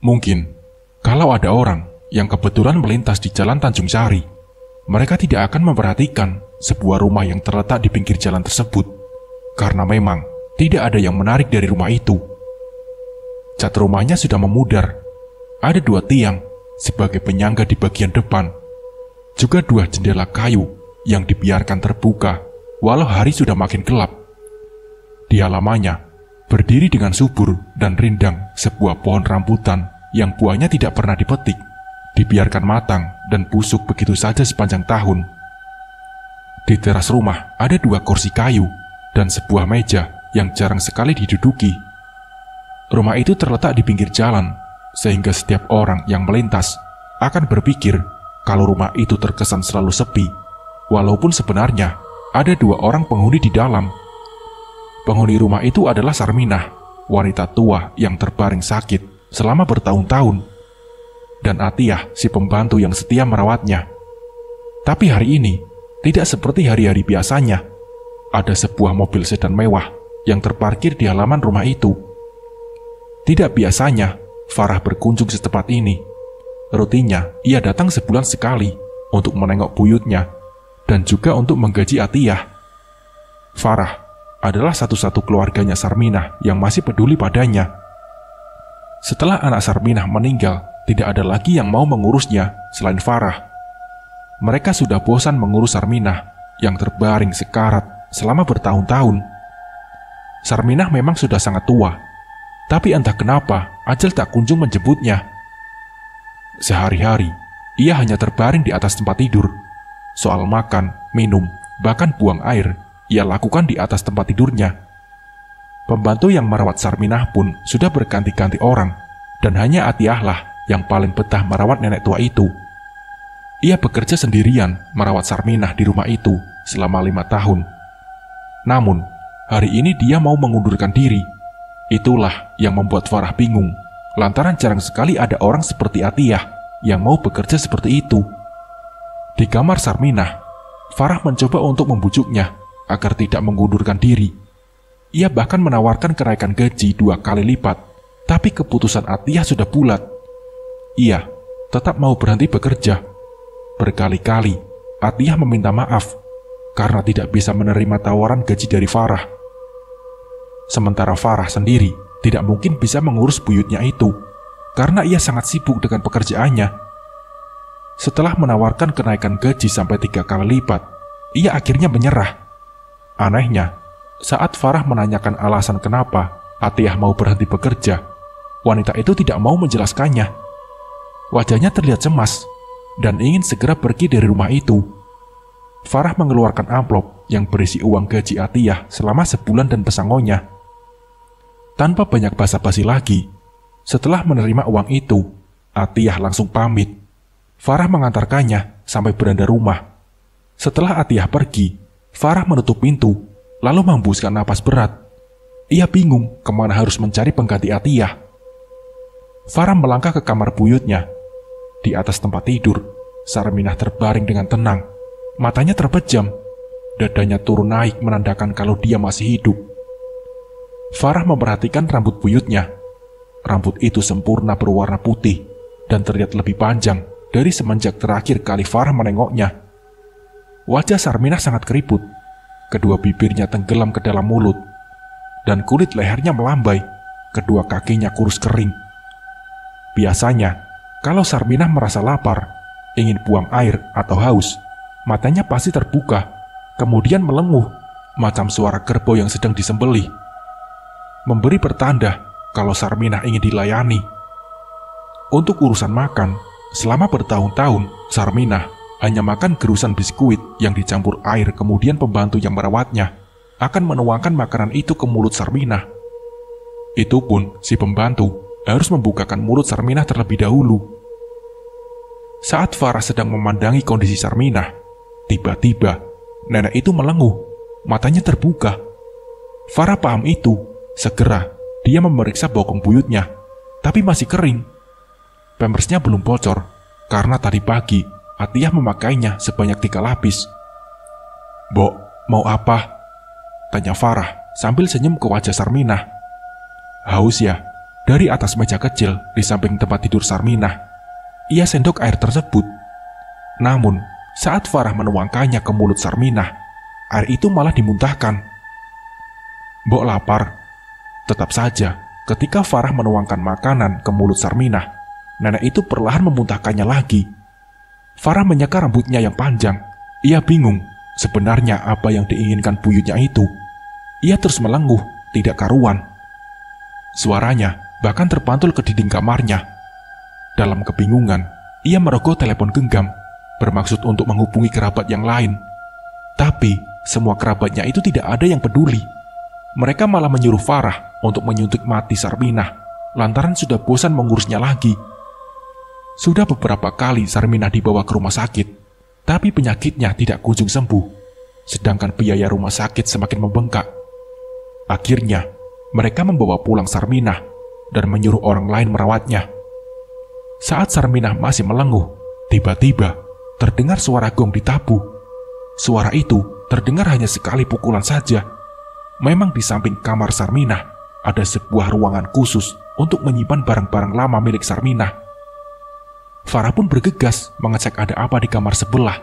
Mungkin, kalau ada orang yang kebetulan melintas di Jalan Tanjung Sari, mereka tidak akan memperhatikan sebuah rumah yang terletak di pinggir jalan tersebut, karena memang tidak ada yang menarik dari rumah itu. Cat rumahnya sudah memudar, ada 2 tiang sebagai penyangga di bagian depan, juga 2 jendela kayu yang dibiarkan terbuka walau hari sudah makin gelap. Di halamannya berdiri dengan subur dan rindang sebuah pohon rambutan yang buahnya tidak pernah dipetik, dibiarkan matang dan busuk begitu saja sepanjang tahun. Di teras rumah ada 2 kursi kayu dan sebuah meja yang jarang sekali diduduki. Rumah itu terletak di pinggir jalan, sehingga setiap orang yang melintas akan berpikir kalau rumah itu terkesan selalu sepi, walaupun sebenarnya ada 2 orang penghuni di dalam. Penghuni rumah itu adalah Sarminah, wanita tua yang terbaring sakit selama bertahun-tahun, dan Atiyah, si pembantu yang setia merawatnya. Tapi hari ini tidak seperti hari-hari biasanya. Ada sebuah mobil sedan mewah yang terparkir di halaman rumah itu. Tidak biasanya Farah berkunjung secepat ini. Rutinnya ia datang sebulan sekali untuk menengok buyutnya dan juga untuk menggaji Atiyah. Farah adalah satu-satu keluarganya Sarminah yang masih peduli padanya. Setelah anak Sarminah meninggal, tidak ada lagi yang mau mengurusnya selain Farah. Mereka sudah bosan mengurus Sarminah yang terbaring sekarat selama bertahun-tahun. Sarminah memang sudah sangat tua, tapi entah kenapa ajal tak kunjung menjemputnya. Sehari-hari ia hanya terbaring di atas tempat tidur. Soal makan, minum, bahkan buang air ia lakukan di atas tempat tidurnya. Pembantu yang merawat Sarminah pun sudah berganti-ganti orang, dan hanya Atiyahlah yang paling betah merawat nenek tua itu. Ia bekerja sendirian merawat Sarminah di rumah itu selama 5 tahun. Namun, hari ini dia mau mengundurkan diri. Itulah yang membuat Farah bingung, lantaran jarang sekali ada orang seperti Atiyah yang mau bekerja seperti itu. Di kamar Sarminah, Farah mencoba untuk membujuknya agar tidak mengundurkan diri. Ia bahkan menawarkan kenaikan gaji 2 kali lipat, tapi keputusan Atiyah sudah bulat. Ia tetap mau berhenti bekerja. Berkali-kali Atiyah meminta maaf karena tidak bisa menerima tawaran gaji dari Farah. Sementara Farah sendiri tidak mungkin bisa mengurus buyutnya itu karena ia sangat sibuk dengan pekerjaannya. Setelah menawarkan kenaikan gaji sampai 3 kali lipat, ia akhirnya menyerah. Anehnya, saat Farah menanyakan alasan kenapa Atiyah mau berhenti bekerja, wanita itu tidak mau menjelaskannya. Wajahnya terlihat cemas dan ingin segera pergi dari rumah itu. Farah mengeluarkan amplop yang berisi uang gaji Atiyah selama sebulan dan pesangonnya. Tanpa banyak basa-basi lagi, setelah menerima uang itu, Atiyah langsung pamit. Farah mengantarkannya sampai beranda rumah. Setelah Atiyah pergi, Farah menutup pintu, lalu menghembuskan napas berat. Ia bingung kemana harus mencari pengganti Atiyah. Farah melangkah ke kamar buyutnya. Di atas tempat tidur, Sarminah terbaring dengan tenang. Matanya terpejam, dadanya turun naik menandakan kalau dia masih hidup. Farah memperhatikan rambut buyutnya. Rambut itu sempurna berwarna putih dan terlihat lebih panjang dari semenjak terakhir kali Farah menengoknya. Wajah Sarminah sangat keriput, kedua bibirnya tenggelam ke dalam mulut, dan kulit lehernya melambai, kedua kakinya kurus kering. Biasanya, kalau Sarminah merasa lapar, ingin buang air atau haus, matanya pasti terbuka, kemudian melenguh, macam suara kerbau yang sedang disembelih. Memberi pertanda kalau Sarminah ingin dilayani. Untuk urusan makan, selama bertahun-tahun, Sarminah hanya makan gerusan biskuit yang dicampur air, kemudian pembantu yang merawatnya akan menuangkan makanan itu ke mulut Sarminah. Itu pun si pembantu harus membukakan mulut Sarminah terlebih dahulu. Saat Farah sedang memandangi kondisi Sarminah, tiba-tiba nenek itu melenguh, matanya terbuka. Farah paham itu. Segera dia memeriksa bokong buyutnya, tapi masih kering. Pampersnya belum bocor karena tadi pagi Atiyah memakainya sebanyak 3 lapis. "Mbok, mau apa?" tanya Farah sambil senyum ke wajah Sarminah. "Haus ya? Dari atas meja kecil di samping tempat tidur Sarminah, ia sendok air tersebut. Namun, saat Farah menuangkannya ke mulut Sarminah, air itu malah dimuntahkan. "Mbok lapar?" Tetap saja, ketika Farah menuangkan makanan ke mulut Sarminah, nenek itu perlahan memuntahkannya lagi. Farah menyeka rambutnya yang panjang. Ia bingung sebenarnya apa yang diinginkan buyutnya itu. Ia terus melenguh, tidak karuan. Suaranya bahkan terpantul ke dinding kamarnya. Dalam kebingungan, ia merogoh telepon genggam, bermaksud untuk menghubungi kerabat yang lain. Tapi, semua kerabatnya itu tidak ada yang peduli. Mereka malah menyuruh Farah untuk menyuntik mati Sarminah, lantaran sudah bosan mengurusnya lagi. Sudah beberapa kali Sarminah dibawa ke rumah sakit, tapi penyakitnya tidak kunjung sembuh, sedangkan biaya rumah sakit semakin membengkak. Akhirnya, mereka membawa pulang Sarminah dan menyuruh orang lain merawatnya. Saat Sarminah masih melenguh, tiba-tiba terdengar suara gong ditabuh. Suara itu terdengar hanya sekali pukulan saja. Memang di samping kamar Sarminah ada sebuah ruangan khusus untuk menyimpan barang-barang lama milik Sarminah. Farah pun bergegas mengecek ada apa di kamar sebelah.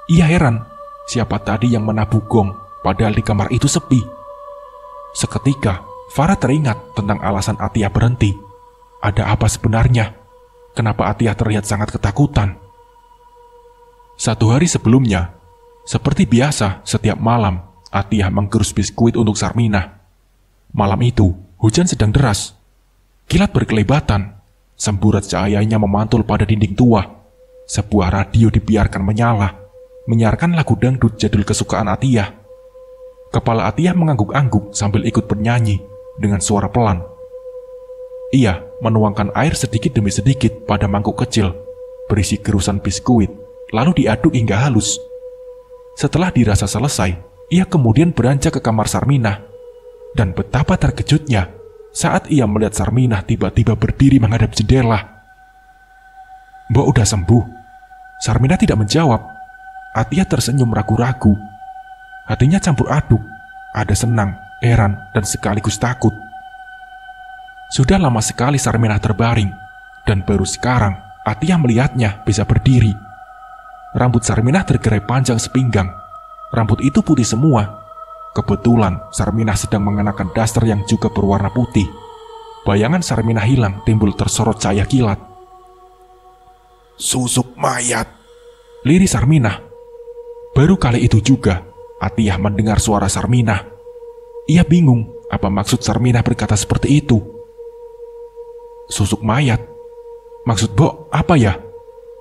Ia heran, siapa tadi yang menabuh gong padahal di kamar itu sepi. Seketika, Farah teringat tentang alasan Atiyah berhenti. Ada apa sebenarnya? Kenapa Atiyah terlihat sangat ketakutan? 1 hari sebelumnya, seperti biasa setiap malam, Atiyah menggerus biskuit untuk Sarminah. Malam itu, hujan sedang deras. Kilat berkelebatan, semburat cahayanya memantul pada dinding tua. Sebuah radio dibiarkan menyala, menyiarkan lagu dangdut jadul kesukaan Atiyah. Kepala Atiyah mengangguk-angguk sambil ikut bernyanyi dengan suara pelan. Ia menuangkan air sedikit demi sedikit pada mangkuk kecil berisi gerusan biskuit, lalu diaduk hingga halus. Setelah dirasa selesai, ia kemudian beranjak ke kamar Sarminah. Dan betapa terkejutnya saat ia melihat Sarminah tiba-tiba berdiri menghadap jendela. "Mbok udah sembuh?" Sarminah tidak menjawab. Atiyah tersenyum ragu-ragu. Hatinya campur aduk, ada senang, heran, dan sekaligus takut. Sudah lama sekali Sarminah terbaring, dan baru sekarang Atiyah melihatnya bisa berdiri. Rambut Sarminah tergerai panjang sepinggang. Rambut itu putih semua. Kebetulan Sarminah sedang mengenakan daster yang juga berwarna putih. Bayangan Sarminah hilang, timbul tersorot cahaya kilat. "Susuk mayat," lirih Sarminah. Baru kali itu juga Atiyah mendengar suara Sarminah. Ia bingung apa maksud Sarminah berkata seperti itu. "Susuk mayat? Maksud Mbok apa ya?"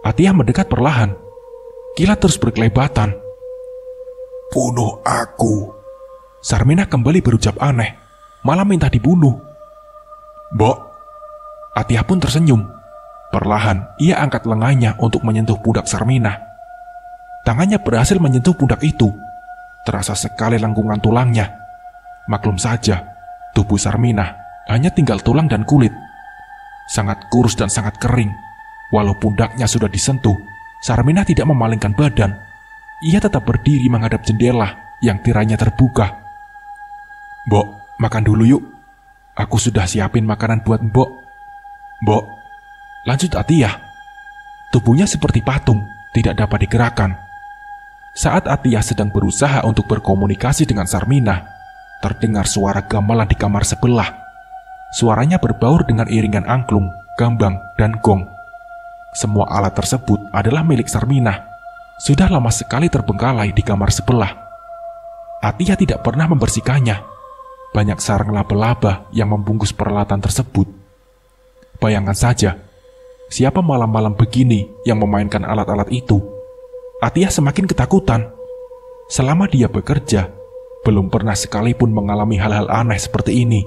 Atiyah mendekat perlahan. Kilat terus berkelebatan. "Bunuh aku." Sarminah kembali berucap aneh, malah minta dibunuh. "Mbok." Atiyah pun tersenyum. Perlahan ia angkat lengannya untuk menyentuh pundak Sarminah. Tangannya berhasil menyentuh pundak itu. Terasa sekali lengkungan tulangnya. Maklum saja, tubuh Sarminah hanya tinggal tulang dan kulit. Sangat kurus dan sangat kering. Walau pundaknya sudah disentuh, Sarminah tidak memalingkan badan. Ia tetap berdiri menghadap jendela yang tirainya terbuka. "Mbok, makan dulu yuk. Aku sudah siapin makanan buat Mbok." "Mbok," lanjut Atiyah. Tubuhnya seperti patung, tidak dapat digerakkan. Saat Atiyah sedang berusaha untuk berkomunikasi dengan Sarminah, terdengar suara gamelan di kamar sebelah. Suaranya berbaur dengan iringan angklung, gambang, dan gong. Semua alat tersebut adalah milik Sarminah. Sudah lama sekali terbengkalai di kamar sebelah. Atiyah tidak pernah membersihkannya. Banyak sarang laba-laba yang membungkus peralatan tersebut. Bayangkan saja, siapa malam-malam begini yang memainkan alat-alat itu? Atiyah semakin ketakutan. Selama dia bekerja, belum pernah sekalipun mengalami hal-hal aneh seperti ini.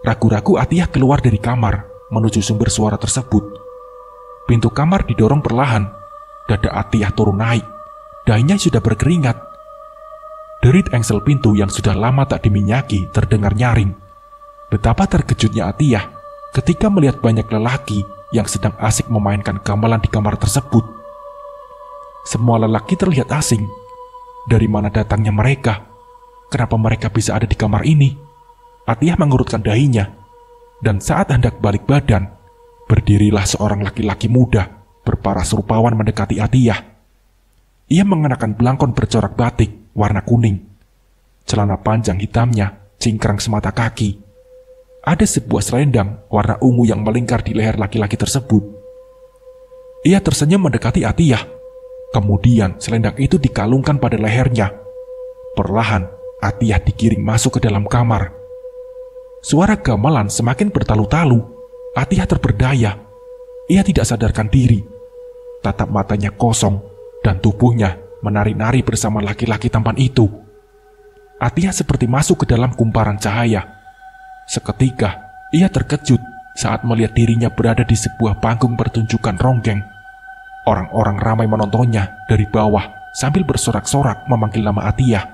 Ragu-ragu Atiyah keluar dari kamar menuju sumber suara tersebut. Pintu kamar didorong perlahan. Dada Atiyah turun naik. Dahinya sudah berkeringat. Derit engsel pintu yang sudah lama tak diminyaki terdengar nyaring. Betapa terkejutnya Atiyah ketika melihat banyak lelaki yang sedang asik memainkan gamelan di kamar tersebut. Semua lelaki terlihat asing. Dari mana datangnya mereka? Kenapa mereka bisa ada di kamar ini? Atiyah mengurutkan dahinya. Dan saat hendak balik badan, berdirilah seorang laki-laki muda berparas rupawan mendekati Atiyah. Ia mengenakan belangkon bercorak batik warna kuning. Celana panjang hitamnya cingkrang semata kaki. Ada sebuah selendang warna ungu yang melingkar di leher laki-laki tersebut. Ia tersenyum mendekati Atiyah. Kemudian selendang itu dikalungkan pada lehernya. Perlahan, Atiyah digiring masuk ke dalam kamar. Suara gamelan semakin bertalu-talu. Atiyah terperdaya. Ia tidak sadarkan diri. Tatap matanya kosong dan tubuhnya menari-nari bersama laki-laki tampan itu. Atiyah seperti masuk ke dalam kumparan cahaya. Seketika, ia terkejut saat melihat dirinya berada di sebuah panggung pertunjukan ronggeng. Orang-orang ramai menontonnya dari bawah sambil bersorak-sorak memanggil nama Atiyah.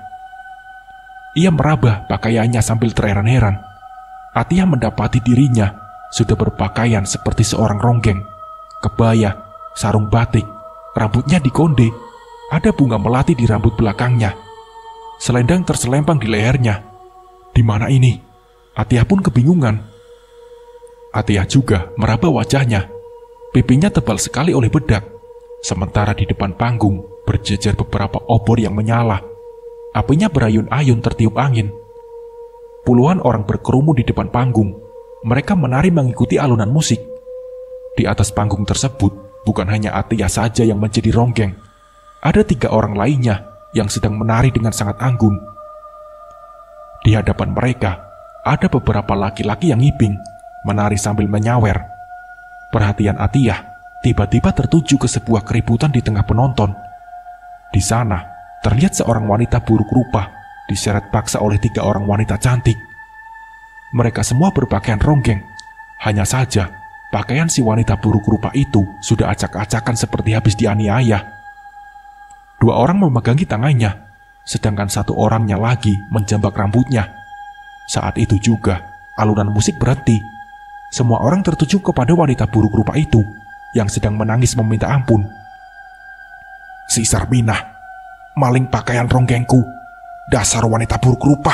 Ia meraba pakaiannya sambil terheran-heran. Atiyah mendapati dirinya sudah berpakaian seperti seorang ronggeng. Kebaya, sarung batik, rambutnya dikonde, ada bunga melati di rambut belakangnya. Selendang terselempang di lehernya. Di mana ini? Atiyah pun kebingungan. Atiyah juga meraba wajahnya. Pipinya tebal sekali oleh bedak. Sementara di depan panggung berjejer beberapa obor yang menyala. Apinya berayun-ayun tertiup angin. Puluhan orang berkerumun di depan panggung. Mereka menari mengikuti alunan musik. Di atas panggung tersebut bukan hanya Atiyah saja yang menjadi ronggeng. Ada 3 orang lainnya yang sedang menari dengan sangat anggun. Di hadapan mereka ada beberapa laki-laki yang ngiping, menari sambil menyawer. Perhatian Atiyah tiba-tiba tertuju ke sebuah keributan di tengah penonton. Di sana, terlihat seorang wanita buruk rupa diseret paksa oleh 3 orang wanita cantik. Mereka semua berpakaian ronggeng. Hanya saja, pakaian si wanita buruk rupa itu sudah acak-acakan seperti habis dianiaya. 2 orang memegangi tangannya, sedangkan 1 orangnya lagi menjambak rambutnya. Saat itu juga, alunan musik berhenti. Semua orang tertuju kepada wanita buruk rupa itu yang sedang menangis meminta ampun. Si Sarminah, maling pakaian ronggengku, dasar wanita buruk rupa,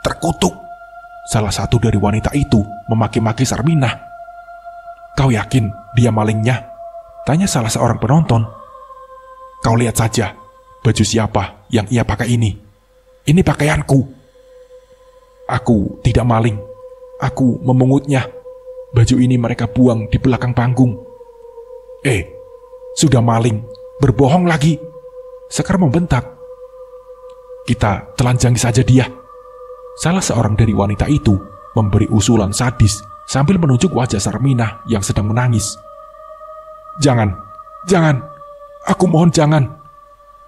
terkutuk. Salah satu dari wanita itu memaki-maki Sarminah. Kau yakin dia malingnya? Tanya salah seorang penonton. Kau lihat saja, baju siapa yang ia pakai ini. Ini pakaianku. Aku tidak maling. Aku memungutnya. Baju ini mereka buang di belakang panggung. Sudah maling, berbohong lagi. Sekar membentak. Kita telanjangi saja dia. Salah seorang dari wanita itu memberi usulan sadis sambil menunjuk wajah Sarminah yang sedang menangis. Jangan, aku mohon jangan.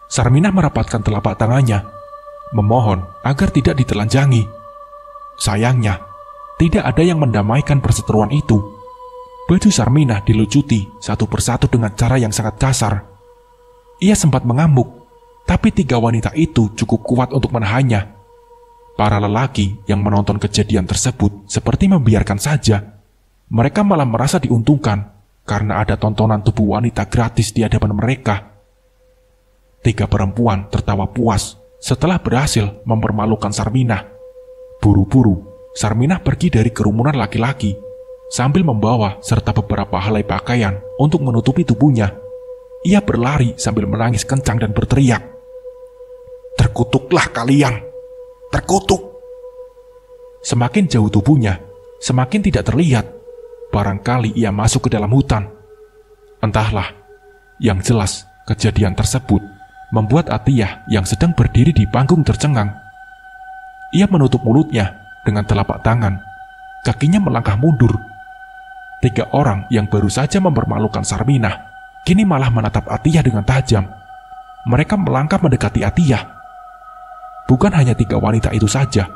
Sarminah merapatkan telapak tangannya, memohon agar tidak ditelanjangi. Sayangnya, tidak ada yang mendamaikan perseteruan itu. Baju Sarminah dilucuti satu persatu dengan cara yang sangat kasar. Ia sempat mengamuk, tapi 3 wanita itu cukup kuat untuk menahannya. Para lelaki yang menonton kejadian tersebut seperti membiarkan saja. Mereka malah merasa diuntungkan karena ada tontonan tubuh wanita gratis di hadapan mereka. 3 perempuan tertawa puas setelah berhasil mempermalukan Sarminah. Buru-buru, Sarminah pergi dari kerumunan laki-laki sambil membawa serta beberapa helai pakaian untuk menutupi tubuhnya. Ia berlari sambil menangis kencang dan berteriak, "Terkutuklah kalian! Terkutuk!" Semakin jauh tubuhnya, semakin tidak terlihat. Barangkali ia masuk ke dalam hutan. Entahlah, yang jelas kejadian tersebut membuat Atiyah yang sedang berdiri di panggung tercengang. Ia menutup mulutnya dengan telapak tangan. Kakinya melangkah mundur. 3 orang yang baru saja mempermalukan Sarminah kini malah menatap Atiyah dengan tajam. Mereka melangkah mendekati Atiyah. Bukan hanya 3 wanita itu saja,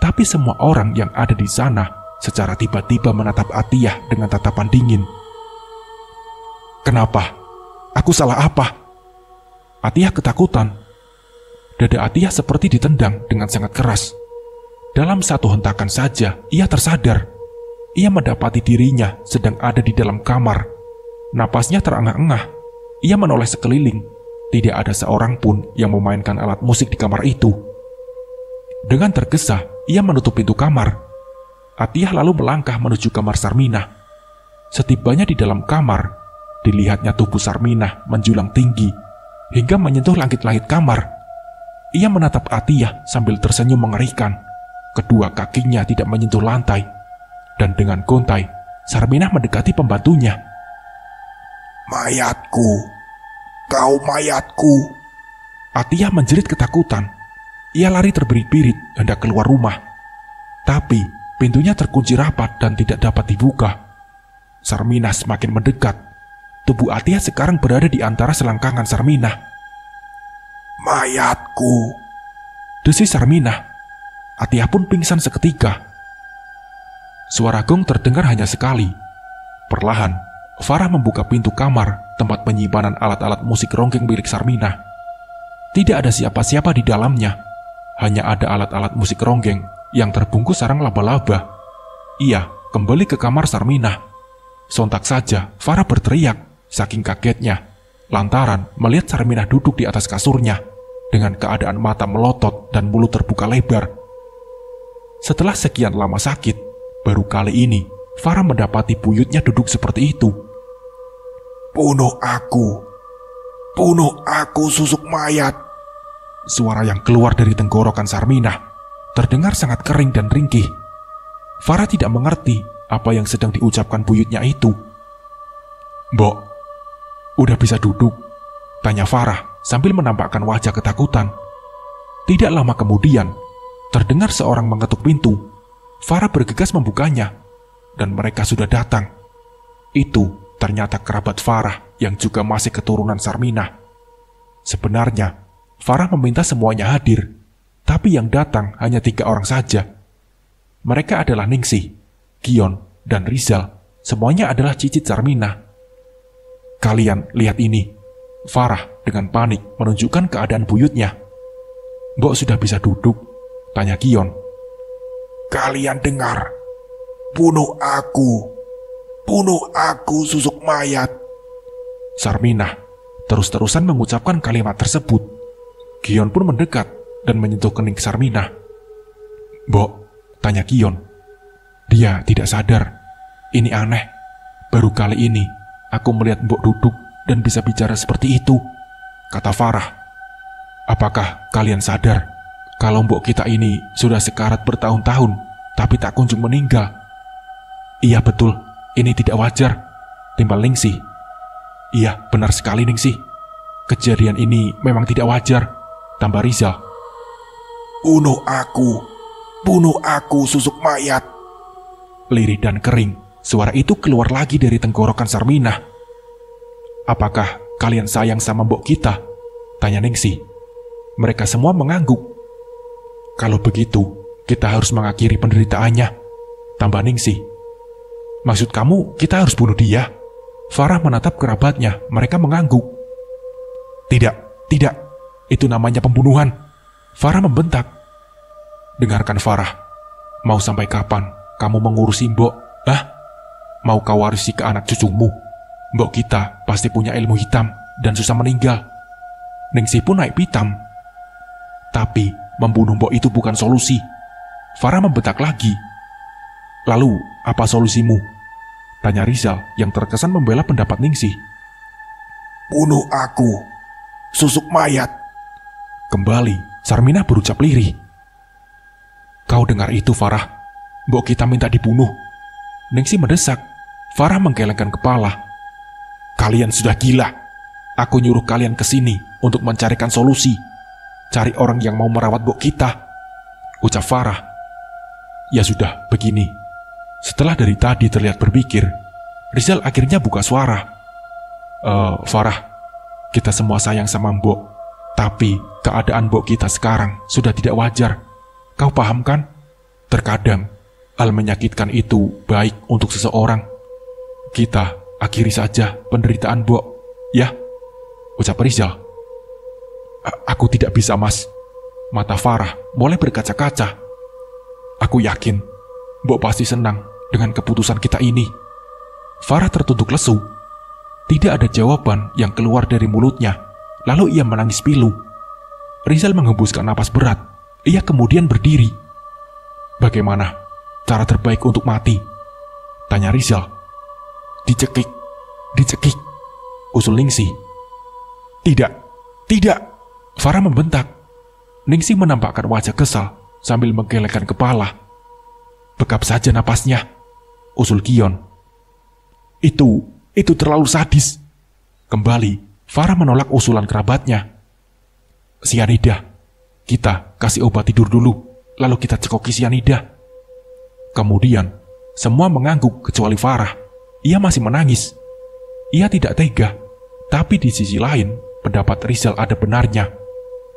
tapi semua orang yang ada di sana secara tiba-tiba menatap Atiyah dengan tatapan dingin. Kenapa? Aku salah apa? Atiyah ketakutan. Dada Atiyah seperti ditendang dengan sangat keras. Dalam satu hentakan saja, ia tersadar. Ia mendapati dirinya sedang ada di dalam kamar. Napasnya terengah-engah. Ia menoleh sekeliling. Tidak ada seorang pun yang memainkan alat musik di kamar itu. Dengan tergesa, ia menutup pintu kamar. Atiyah lalu melangkah menuju kamar Sarminah. Setibanya di dalam kamar, dilihatnya tubuh Sarminah menjulang tinggi hingga menyentuh langit-langit kamar. Ia menatap Atiyah sambil tersenyum mengerikan. Kedua kakinya tidak menyentuh lantai, dan dengan gontai, Sarminah mendekati pembantunya. "Mayatku, kau mayatku." Atiyah menjerit ketakutan. Ia lari terbirit-birit hendak keluar rumah. Tapi pintunya terkunci rapat dan tidak dapat dibuka. Sarminah semakin mendekat. Tubuh Atiyah sekarang berada di antara selangkangan Sarminah. "Mayatku," desis Sarminah. Atiyah pun pingsan seketika. Suara gong terdengar hanya sekali. Perlahan, Farah membuka pintu kamar tempat penyimpanan alat-alat musik ronggeng milik Sarminah. Tidak ada siapa-siapa di dalamnya. Hanya ada alat-alat musik ronggeng yang terbungkus sarang laba-laba. Ia kembali ke kamar Sarminah. Sontak saja Farah berteriak saking kagetnya lantaran melihat Sarminah duduk di atas kasurnya dengan keadaan mata melotot dan mulut terbuka lebar. Setelah sekian lama sakit, baru kali ini Farah mendapati buyutnya duduk seperti itu. Bunuh aku susuk mayat." Suara yang keluar dari tenggorokan Sarminah terdengar sangat kering dan ringkih. Farah tidak mengerti apa yang sedang diucapkan buyutnya itu. "Mbok, udah bisa duduk?" tanya Farah sambil menampakkan wajah ketakutan. Tidak lama kemudian, terdengar seorang mengetuk pintu. Farah bergegas membukanya, dan mereka sudah datang. Itu ternyata kerabat Farah yang juga masih keturunan Sarminah. Sebenarnya, Farah meminta semuanya hadir, tapi yang datang hanya 3 orang saja. Mereka adalah Ningsih, Gion, dan Rizal. Semuanya adalah cicit Sarminah. "Kalian lihat ini." Farah dengan panik menunjukkan keadaan buyutnya. "Mbok sudah bisa duduk?" tanya Gion. "Kalian dengar, bunuh aku susuk mayat." Sarminah terus-terusan mengucapkan kalimat tersebut. Gion pun mendekat dan menyentuh kening Sarminah. "Mbok," tanya Gion. "Dia tidak sadar. Ini aneh. Baru kali ini aku melihat Mbok duduk dan bisa bicara seperti itu," kata Farah. "Apakah kalian sadar kalau Mbok kita ini sudah sekarat bertahun-tahun tapi tak kunjung meninggal?" "Iya betul, ini tidak wajar," timbal Ningsih. "Iya benar sekali Ningsih. Kejadian ini memang tidak wajar," tambah Rizal. Bunuh aku susuk mayat." Lirih dan kering, suara itu keluar lagi dari tenggorokan Sarminah. "Apakah kalian sayang sama Mbok kita?" tanya Ningsih. Mereka semua mengangguk. "Kalau begitu, kita harus mengakhiri penderitaannya," tambah Ningsih. "Maksud kamu kita harus bunuh dia?" Farah menatap kerabatnya. Mereka mengangguk. Tidak, itu namanya pembunuhan," Farah membentak. "Dengarkan Farah, mau sampai kapan kamu mengurusi Mbok? Mau kau warisi ke anak cucumu? Mbok kita pasti punya ilmu hitam dan susah meninggal." Ningsih pun naik pitam. "Tapi membunuh Mbok itu bukan solusi," Farah membentak lagi. "Lalu apa solusimu?" tanya Rizal yang terkesan membela pendapat Ningsih. "Bunuh aku susuk mayat." Kembali Sarminah berucap lirih. "Kau dengar itu Farah? Mbok kita minta dibunuh." Ningsih mendesak. Farah menggelengkan kepala. "Kalian sudah gila. Aku nyuruh kalian ke sini untuk mencarikan solusi. Cari orang yang mau merawat Mbok kita," ucap Farah. "Ya sudah, begini." Setelah dari tadi terlihat berpikir, Rizal akhirnya buka suara. Farah, kita semua sayang sama Mbok, tapi keadaan Mbok kita sekarang sudah tidak wajar. Kau paham kan? Terkadang hal menyakitkan itu baik untuk seseorang. Kita akhiri saja penderitaan Mbok, ya," ucap Rizal. "Aku tidak bisa, Mas." Mata Farah mulai berkaca-kaca. "Aku yakin Mbok pasti senang dengan keputusan kita ini." Farah tertunduk lesu. Tidak ada jawaban yang keluar dari mulutnya. Lalu ia menangis pilu. Rizal menghembuskan napas berat. Ia kemudian berdiri. "Bagaimana? cara terbaik untuk mati? Tanya Rizal. Dicekik, dicekik, usul Ningsih. Tidak, tidak, Farah membentak. Ningsih menampakkan wajah kesal sambil menggelengkan kepala. Bekap saja napasnya, usul Gion. Itu terlalu sadis. Kembali, Farah menolak usulan kerabatnya. Sianida, kita kasih obat tidur dulu, lalu kita cekoki sianida. Kemudian, semua mengangguk kecuali Farah. Ia masih menangis. Ia tidak tega, tapi di sisi lain, pendapat Rizal ada benarnya.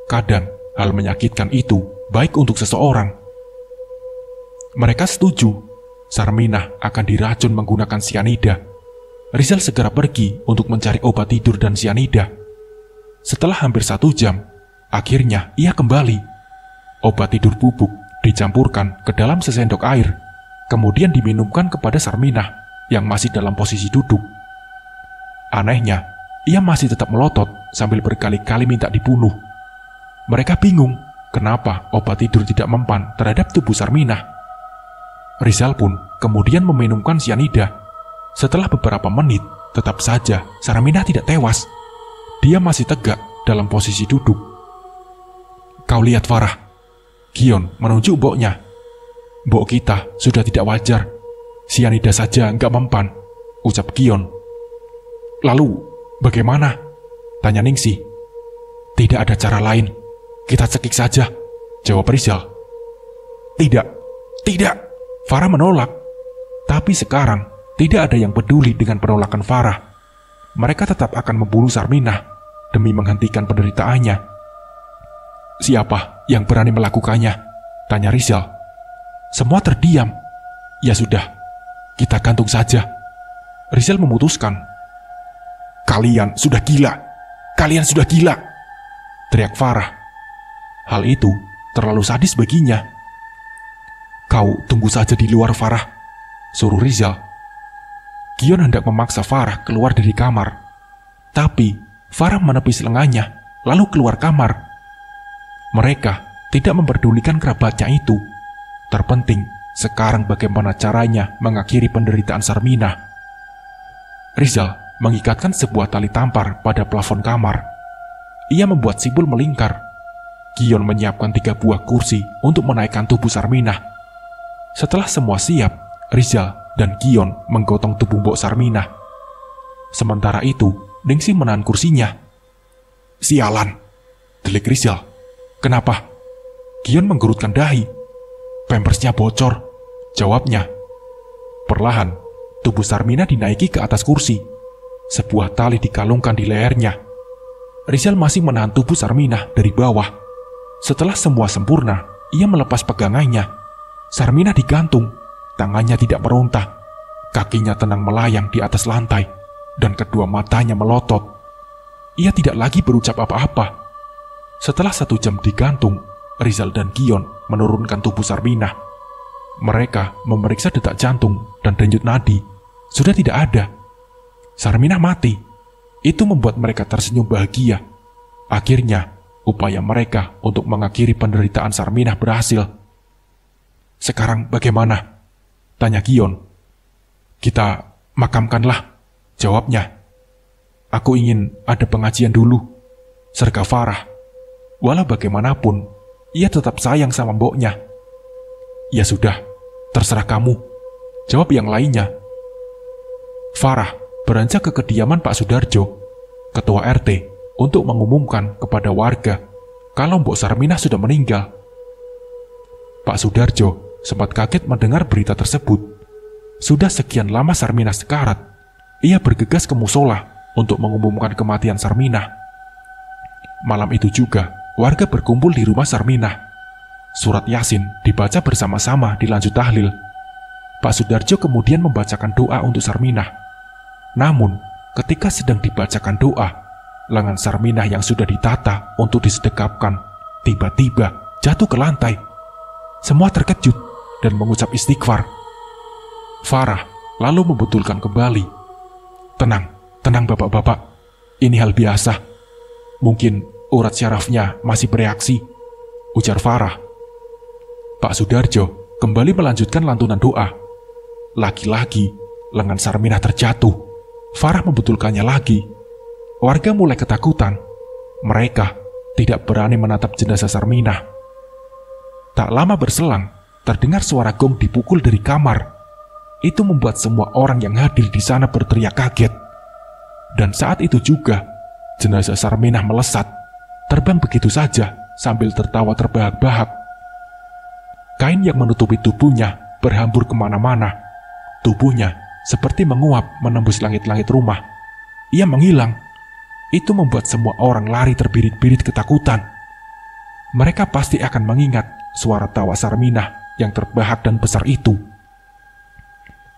Kadang, hal menyakitkan itu baik untuk seseorang. Mereka setuju, Sarminah akan diracun menggunakan sianida. Rizal segera pergi untuk mencari obat tidur dan sianida. Setelah hampir 1 jam, akhirnya ia kembali. Obat tidur bubuk dicampurkan ke dalam sesendok air, kemudian diminumkan kepada Sarminah yang masih dalam posisi duduk. Anehnya, ia masih tetap melotot sambil berkali-kali minta dibunuh. Mereka bingung kenapa obat tidur tidak mempan terhadap tubuh Sarminah. Rizal pun kemudian meminumkan sianida. Setelah beberapa menit, tetap saja Sarminah tidak tewas. Dia masih tegak dalam posisi duduk. Kau lihat Farah, Gion menunjuk mboknya. Mbok kita sudah tidak wajar. Sianida saja nggak mempan, ucap Gion. Lalu, bagaimana? Tanya Ningsih. Tidak ada cara lain. Kita cekik saja, jawab Rizal. Tidak, tidak, Farah menolak. Tapi sekarang, tidak ada yang peduli dengan penolakan Farah. Mereka tetap akan membunuh Sarminah demi menghentikan penderitaannya. Siapa yang berani melakukannya? Tanya Rizal. Semua terdiam. Ya sudah, kita gantung saja. Rizal memutuskan. Kalian sudah gila. Kalian sudah gila, teriak Farah. Hal itu terlalu sadis baginya. Kau tunggu saja di luar Farah, suruh Rizal. Gion hendak memaksa Farah keluar dari kamar. Tapi Farah menepis lengannya, lalu keluar kamar. Mereka tidak memperdulikan kerabatnya itu. Terpenting sekarang bagaimana caranya mengakhiri penderitaan Sarminah. Rizal mengikatkan sebuah tali tampar pada plafon kamar. Ia membuat simpul melingkar. Gion menyiapkan 3 buah kursi untuk menaikkan tubuh Sarminah. Setelah semua siap, Rizal dan Gion menggotong tubuh Mbok Sarminah. Sementara itu, Ningsih menahan kursinya. Sialan, delik Rizal. Kenapa? Gion menggerutkan dahi. Pampersnya bocor, jawabnya. Perlahan, tubuh Sarminah dinaiki ke atas kursi. Sebuah tali dikalungkan di lehernya. Rizal masih menahan tubuh Sarminah dari bawah. Setelah semua sempurna, ia melepas pegangannya. Sarminah digantung, tangannya tidak meronta. Kakinya tenang melayang di atas lantai, dan kedua matanya melotot. Ia tidak lagi berucap apa-apa. Setelah 1 jam digantung, Rizal dan Gion menurunkan tubuh Sarminah. Mereka memeriksa detak jantung dan denyut nadi. Sudah tidak ada. Sarminah mati. Itu membuat mereka tersenyum bahagia. Akhirnya, upaya mereka untuk mengakhiri penderitaan Sarminah berhasil. Sekarang bagaimana? Tanya Gion. Kita makamkanlah, jawabnya. Aku ingin ada pengajian dulu, serga Farah. Walau bagaimanapun, ia tetap sayang sama mboknya. Ya sudah, terserah kamu, jawab yang lainnya. Farah beranjak ke kediaman Pak Sudarjo, ketua RT, untuk mengumumkan kepada warga kalau Mbok Sarminah sudah meninggal. Pak Sudarjo sempat kaget mendengar berita tersebut. Sudah sekian lama Sarminah sekarat, ia bergegas ke musola untuk mengumumkan kematian Sarminah. Malam itu juga, warga berkumpul di rumah Sarminah. Surat Yasin dibaca bersama-sama di lanjut tahlil. Pak Sudarjo kemudian membacakan doa untuk Sarminah. Namun, ketika sedang dibacakan doa, lengan Sarminah yang sudah ditata untuk disedekapkan tiba-tiba jatuh ke lantai. Semua terkejut dan mengucap istighfar. Farah lalu membetulkan kembali. Tenang, tenang bapak-bapak. Ini hal biasa. Mungkin urat syarafnya masih bereaksi, ujar Farah. Pak Sudarjo kembali melanjutkan lantunan doa. Lagi-lagi, lengan Sarminah terjatuh. Farah membetulkannya lagi. Warga mulai ketakutan. Mereka tidak berani menatap jenazah Sarminah. Tak lama berselang, terdengar suara gong dipukul dari kamar. Itu membuat semua orang yang hadir di sana berteriak kaget. Dan saat itu juga, jenazah Sarminah melesat, terbang begitu saja sambil tertawa terbahak-bahak. Kain yang menutupi tubuhnya berhambur kemana-mana. Tubuhnya seperti menguap menembus langit-langit rumah. Ia menghilang. Itu membuat semua orang lari terbirit-birit ketakutan. Mereka pasti akan mengingat suara tawa Sarminah yang terbahak dan besar itu.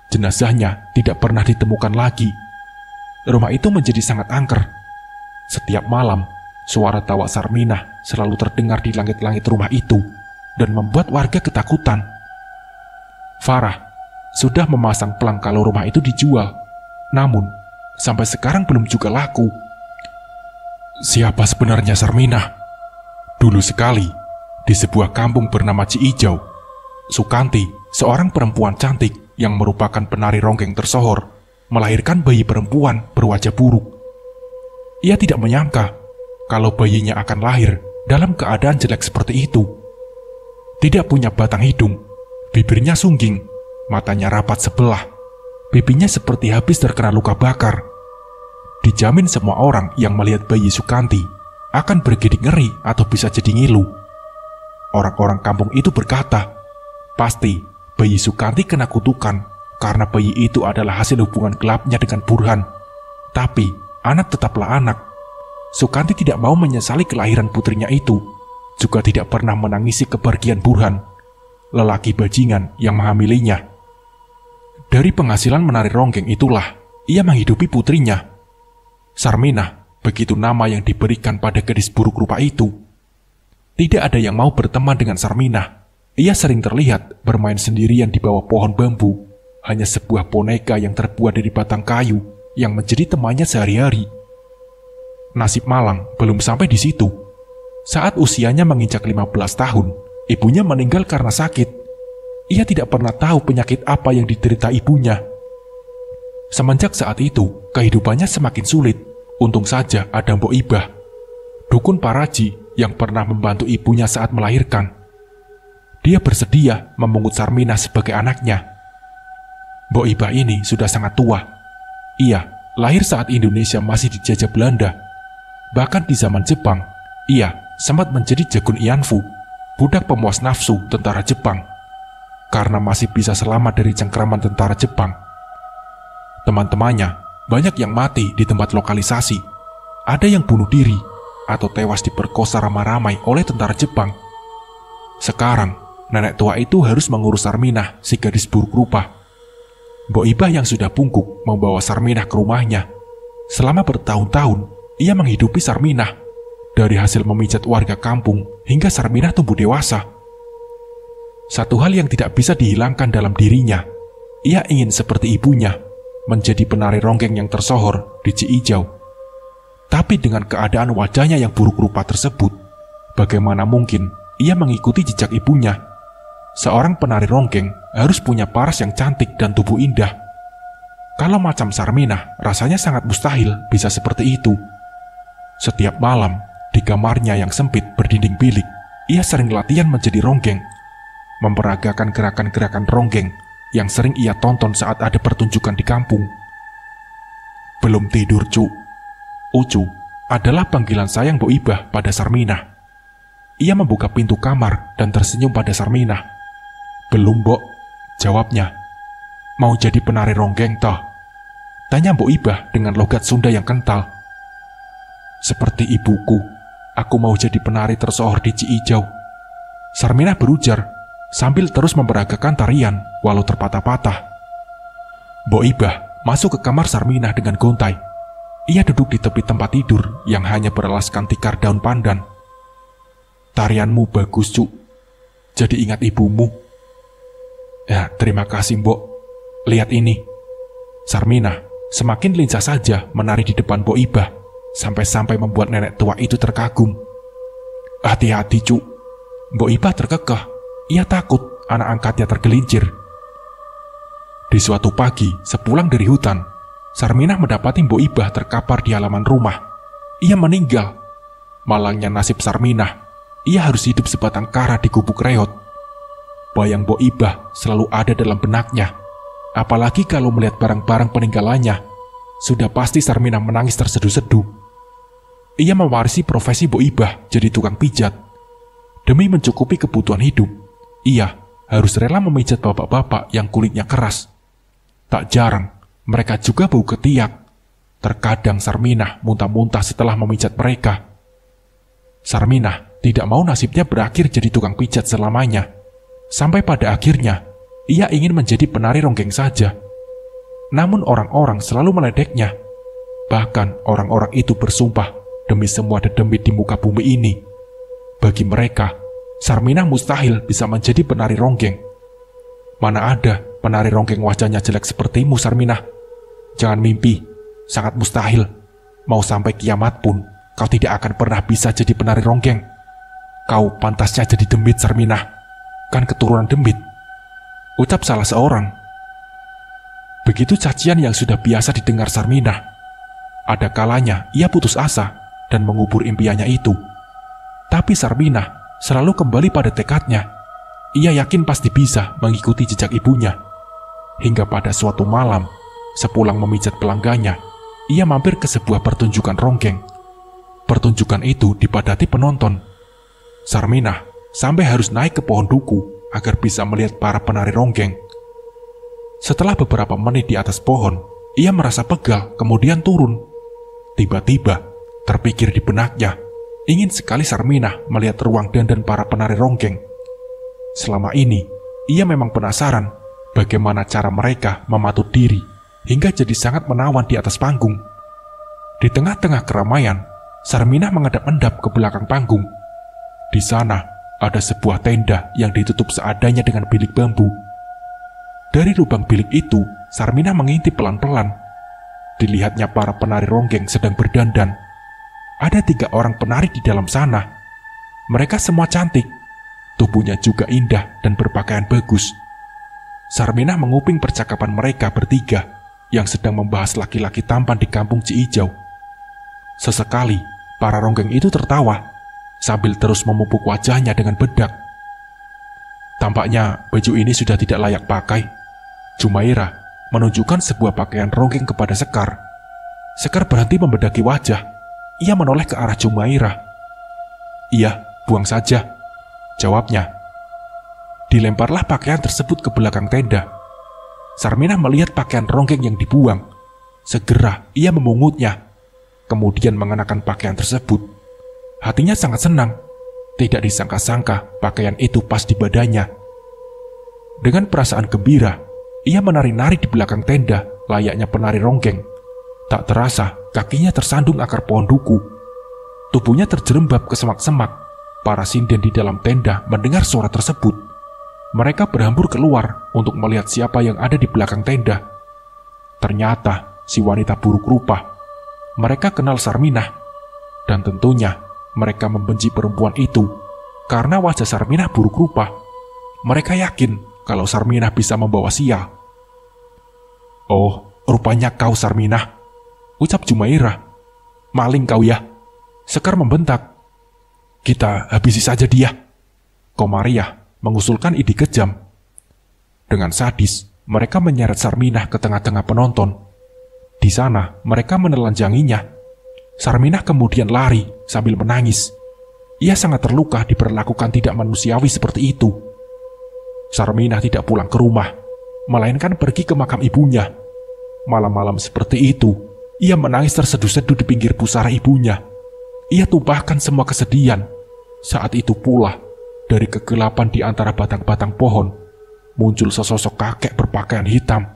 Jenazahnya tidak pernah ditemukan lagi. Rumah itu menjadi sangat angker. Setiap malam, suara tawa Sarminah selalu terdengar di langit-langit rumah itu dan membuat warga ketakutan. Farah sudah memasang pelang kalau rumah itu dijual. Namun, sampai sekarang belum juga laku. Siapa sebenarnya Sarminah? Dulu sekali, di sebuah kampung bernama Ciijau, Sukanti, seorang perempuan cantik yang merupakan penari ronggeng tersohor, melahirkan bayi perempuan berwajah buruk. Ia tidak menyangka kalau bayinya akan lahir dalam keadaan jelek seperti itu. Tidak punya batang hidung, bibirnya sungging, matanya rapat sebelah, pipinya seperti habis terkena luka bakar. Dijamin semua orang yang melihat bayi Sukanti akan bergidik ngeri atau bisa jadi ngilu. Orang-orang kampung itu berkata, pasti bayi Sukanti kena kutukan karena bayi itu adalah hasil hubungan gelapnya dengan Burhan. Tapi anak tetaplah anak. Sukanti tidak mau menyesali kelahiran putrinya itu, juga tidak pernah menangisi kepergian Burhan, lelaki bajingan yang menghamilinya. Dari penghasilan menari ronggeng itulah ia menghidupi putrinya. Sarminah, begitu nama yang diberikan pada gadis buruk rupa itu. Tidak ada yang mau berteman dengan Sarminah. Ia sering terlihat bermain sendirian di bawah pohon bambu, hanya sebuah boneka yang terbuat dari batang kayu yang menjadi temannya sehari-hari. Nasib malang belum sampai di situ. Saat usianya menginjak 15 tahun, ibunya meninggal karena sakit. Ia tidak pernah tahu penyakit apa yang diderita ibunya. Semenjak saat itu, kehidupannya semakin sulit. Untung saja ada Mbok Ibah, dukun Paraji yang pernah membantu ibunya saat melahirkan. Dia bersedia memungut Sarminah sebagai anaknya. Mbok Ibah ini sudah sangat tua. Ia lahir saat Indonesia masih dijajah Belanda. Bahkan di zaman Jepang, ia sempat menjadi Jagun Ianfu, budak pemuas nafsu tentara Jepang. Karena masih bisa selamat dari cengkraman tentara Jepang, teman-temannya banyak yang mati di tempat lokalisasi. Ada yang bunuh diri atau tewas diperkosa ramai-ramai oleh tentara Jepang. Sekarang, nenek tua itu harus mengurus Sarminah, si gadis buruk rupa. Mbok Ibah yang sudah bungkuk membawa Sarminah ke rumahnya. Selama bertahun-tahun, ia menghidupi Sarminah. Dari hasil memijat warga kampung hingga Sarminah tumbuh dewasa. Satu hal yang tidak bisa dihilangkan dalam dirinya, ia ingin seperti ibunya, menjadi penari ronggeng yang tersohor di Ciijau. Tapi dengan keadaan wajahnya yang buruk rupa tersebut, bagaimana mungkin ia mengikuti jejak ibunya? Seorang penari ronggeng harus punya paras yang cantik dan tubuh indah. Kalau macam Sarminah, rasanya sangat mustahil bisa seperti itu. Setiap malam, di kamarnya yang sempit berdinding bilik, ia sering latihan menjadi ronggeng, memperagakan gerakan-gerakan ronggeng yang sering ia tonton saat ada pertunjukan di kampung. Belum tidur, Cu. Ucu adalah panggilan sayang Mbok Ibah pada Sarminah. Ia membuka pintu kamar dan tersenyum pada Sarminah. Belum, Mbok, jawabnya. Mau jadi penari ronggeng, toh? Tanya Mbok Ibah dengan logat Sunda yang kental. Seperti ibuku, aku mau jadi penari tersohor di Ciijau. Sarminah berujar, sambil terus memperagakan tarian walau terpatah-patah. Mbok Ibah masuk ke kamar Sarminah dengan gontai. Ia duduk di tepi tempat tidur yang hanya beralaskan tikar daun pandan. Tarianmu bagus, Cuk. Jadi ingat ibumu. Ya, terima kasih, Mbok. Lihat ini. Sarminah semakin lincah saja menari di depan Mbok Ibah, sampai-sampai membuat nenek tua itu terkagum. Hati-hati, Cuk. Mbok Ibah terkekeh. Ia takut anak angkatnya tergelincir. Di suatu pagi, sepulang dari hutan, Sarminah mendapati Mbok Ibah terkapar di halaman rumah. Ia meninggal. Malangnya nasib Sarminah, ia harus hidup sebatang kara di gubuk reot. Bayang Mbok Ibah selalu ada dalam benaknya. Apalagi kalau melihat barang-barang peninggalannya, sudah pasti Sarminah menangis terseduh-seduh. Ia mewarisi profesi Mbok Ibah jadi tukang pijat. Demi mencukupi kebutuhan hidup, ia harus rela memijat bapak-bapak yang kulitnya keras. Tak jarang, mereka juga bau ketiak. Terkadang Sarminah muntah-muntah setelah memijat mereka. Sarminah tidak mau nasibnya berakhir jadi tukang pijat selamanya. Sampai pada akhirnya, ia ingin menjadi penari ronggeng saja. Namun orang-orang selalu meledeknya. Bahkan orang-orang itu bersumpah demi semua dedemit di muka bumi ini. Bagi mereka, Sarminah mustahil bisa menjadi penari ronggeng. Mana ada penari ronggeng wajahnya jelek sepertimu, Sarminah. Jangan mimpi, sangat mustahil. Mau sampai kiamat pun, kau tidak akan pernah bisa jadi penari ronggeng. Kau pantasnya jadi demit, Sarminah. Kan keturunan demit, ucap salah seorang. Begitu cacian yang sudah biasa didengar Sarminah. Ada kalanya ia putus asa dan mengubur impiannya itu. Tapi Sarminah selalu kembali pada tekadnya. Ia yakin pasti bisa mengikuti jejak ibunya. Hingga pada suatu malam, sepulang memijat pelanggannya, ia mampir ke sebuah pertunjukan ronggeng. Pertunjukan itu dipadati penonton. Sarminah sampai harus naik ke pohon duku agar bisa melihat para penari ronggeng. Setelah beberapa menit di atas pohon, ia merasa pegal kemudian turun. Tiba-tiba terpikir di benaknya, ingin sekali Sarminah melihat ruang dandan para penari ronggeng. Selama ini, ia memang penasaran bagaimana cara mereka mematut diri hingga jadi sangat menawan di atas panggung. Di tengah-tengah keramaian, Sarminah menghadap-endap ke belakang panggung. Di sana, ada sebuah tenda yang ditutup seadanya dengan bilik bambu. Dari lubang bilik itu, Sarminah mengintip pelan-pelan. Dilihatnya para penari ronggeng sedang berdandan. Ada 3 orang penari di dalam sana. Mereka semua cantik. Tubuhnya juga indah dan berpakaian bagus. Sarminah menguping percakapan mereka bertiga yang sedang membahas laki-laki tampan di kampung Ciijau. Sesekali, para ronggeng itu tertawa sambil terus memupuk wajahnya dengan bedak. Tampaknya baju ini sudah tidak layak pakai. Jumairah menunjukkan sebuah pakaian ronggeng kepada Sekar. Sekar berhenti membedaki wajah. Ia menoleh ke arah Jumairah. "Iya, buang saja," jawabnya. Dilemparlah pakaian tersebut ke belakang tenda. Sarminah melihat pakaian ronggeng yang dibuang. Segera ia memungutnya, kemudian mengenakan pakaian tersebut. Hatinya sangat senang. Tidak disangka-sangka pakaian itu pas di badannya. Dengan perasaan gembira, ia menari-nari di belakang tenda layaknya penari ronggeng. Tak terasa kakinya tersandung akar pohon duku. Tubuhnya terjerembab ke semak-semak. Para sinden di dalam tenda mendengar suara tersebut. Mereka berhambur keluar untuk melihat siapa yang ada di belakang tenda. Ternyata si wanita buruk rupa. Mereka kenal Sarminah. Dan tentunya mereka membenci perempuan itu karena wajah Sarminah buruk rupa. Mereka yakin kalau Sarminah bisa membawa sial. "Oh, rupanya kau Sarminah," ucap Jumairah. "Maling kau ya," Sekar membentak. "Kita habisi saja dia," Komariah mengusulkan ide kejam. Dengan sadis, mereka menyeret Sarminah ke tengah-tengah penonton. Di sana, mereka menelanjanginya. Sarminah kemudian lari sambil menangis. Ia sangat terluka diperlakukan tidak manusiawi seperti itu. Sarminah tidak pulang ke rumah, melainkan pergi ke makam ibunya. Malam-malam seperti itu, ia menangis terseduh-seduh di pinggir pusara ibunya. Ia tumpahkan semua kesedihan. Saat itu pula, dari kegelapan di antara batang-batang pohon, muncul sesosok kakek berpakaian hitam.